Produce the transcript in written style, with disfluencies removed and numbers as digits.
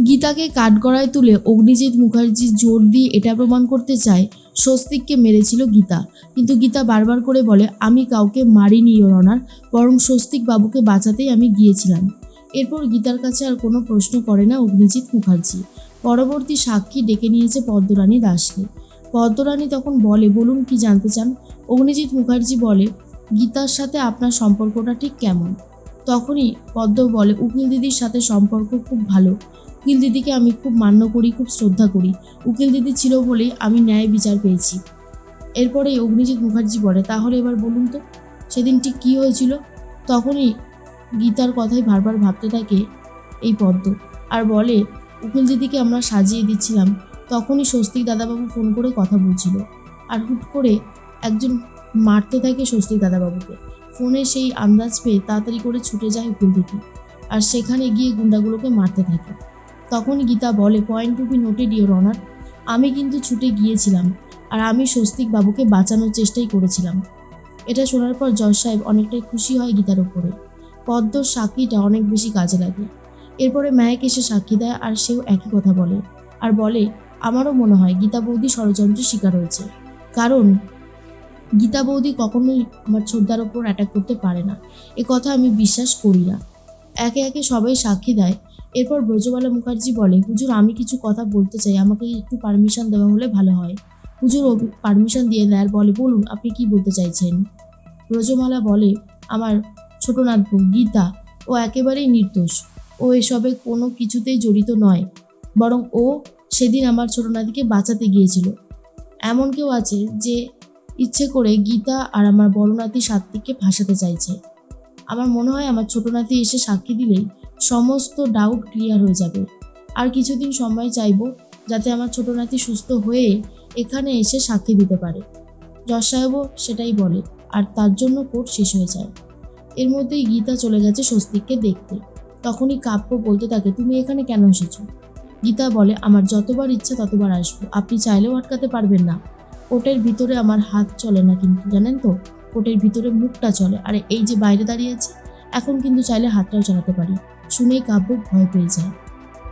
গীতাকে কাঠগড়ায় তুলে অগ্নিজিৎ মুখার্জি জোর দিয়ে এটা প্রমাণ করতে চায় স্বস্তিককে মেরেছিল গীতা, কিন্তু গীতা বারবার করে বলে আমি কাউকে মারিনি ইওর অনার, বরং স্বস্তিক বাবুকে বাঁচাতেই আমি গিয়েছিলাম। এরপর গীতার কাছে আর কোনো প্রশ্ন করে না অগ্নিজিৎ মুখার্জি। পরবর্তী সাক্ষী ডেকে নিয়েছে পদ্মরানী দাসকে। পদ্মরানী তখন বলে, বলুন কি জানতে চান। অগ্নিজিৎ মুখার্জি বলে, গীতার সাথে আপনার সম্পর্কটা ঠিক কেমন? তখনই পদ্ম বলে, উকিল দিদির সাথে সম্পর্ক খুব ভালো। উকিল দিদিকে আমি খুব মান্য করি, খুব শ্রদ্ধা করি। উকিল দিদি ছিল বলেই আমি ন্যায় বিচার পেয়েছি। এরপরেই অগ্নিজিৎ মুখার্জি বলে, তাহলে এবার বলুন তো সেদিন ঠিক কী হয়েছিল? তখনই গীতার কথাই বারবার ভাবতে থাকে এই পদ্ম, আর বলে, উকিল দিদিকে আমরা সাজিয়ে দিচ্ছিলাম, তখনই স্বস্তিক দাদাবাবু ফোন করে কথা বলছিল, আর হুট করে একজন মারতে থাকে স্বস্তিক দাদাবাবুকে। ফোনে সেই আন্দাজ পেয়ে তাড়াতাড়ি করে ছুটে যায় উকিল দিদি, আর সেখানে গিয়ে গুন্ডাগুলোকে মারতে থাকে। তখন গীতা বলে, point to be noted your honour, আমি কিন্তু ছুটে গিয়েছিলাম, আর আমি স্বস্তিক বাবুকে বাঁচানোর চেষ্টাই করেছিলাম। এটা শোনার পর জজ সাহেব অনেকটাই খুশি হয় গীতার ওপরে। পদ্মর সাক্ষীটা অনেক বেশি কাজে লাগে। এরপরে ম্যাক এসে সাক্ষী দেয়, আর সেও একই কথা বলে, আর বলে, আমারও মনে হয় গীতা বৌদি ষড়যন্ত্রের শিকার হয়েছে, কারণ গীতা বৌদি কখনোই আমার ছোটদার ওপর অ্যাটাক করতে পারে না, এ কথা আমি বিশ্বাস করি না। একে একে সবাই সাক্ষী দেয়। এরপর ব্রজবালা মুখার্জি বলে, হুজুর আমি কিছু কথা বলতে চাই, আমাকে একটু পারমিশন দেওয়া হলে ভালো হয়। হুজুর পারমিশন দিয়ে দেয়, আর বলে, বলুন আপনি কি বলতে চাইছেন। ব্রজমালা বলে, আমার ছোট নাতবু গীতা, ও একেবারেই নির্দোষ, ও এসবে কোনো কিছুতেই জড়িত নয়, বরং ও সেদিন আমার ছোট নাতিকে বাঁচাতে গিয়েছিল। এমন কেউ আছে যে ইচ্ছে করে গীতা আর আমার বড় নাতি সাত্বিককে ফাঁসাতে চাইছে। আমার মনে হয় আমার ছোট নাতি এসে সাক্ষী দিলেই সমস্ত ডাউট ক্লিয়ার হয়ে যাবে। আর কিছুদিন সময় চাইবো, যাতে আমার ছোট নাতি সুস্থ হয়ে এখানে এসে সাক্ষী দিতে পারে। জজ সাহেবও সেটাই বলে, আর তার জন্য কোর্ট শেষ হয়ে যায়। এর মধ্যেই গীতা চলে গেছে স্বস্তিককে দেখতে। তখনই কাব্য বলতে থাকে, তুমি এখানে কেন এসেছো? গীতা বলে, আমার যতবার ইচ্ছা ততবার আসবো, আপনি চাইলেও আটকাতে পারবেন না। কোর্টের ভিতরে আমার হাত চলে না, কিন্তু জানেন তো, কোর্টের ভিতরে মুখটা চলে, আর এই যে বাইরে দাঁড়িয়ে আছে, এখন কিন্তু চাইলে হাতটাও চালাতে পারি। শুনেই কাব্য ভয় পেয়ে যায়।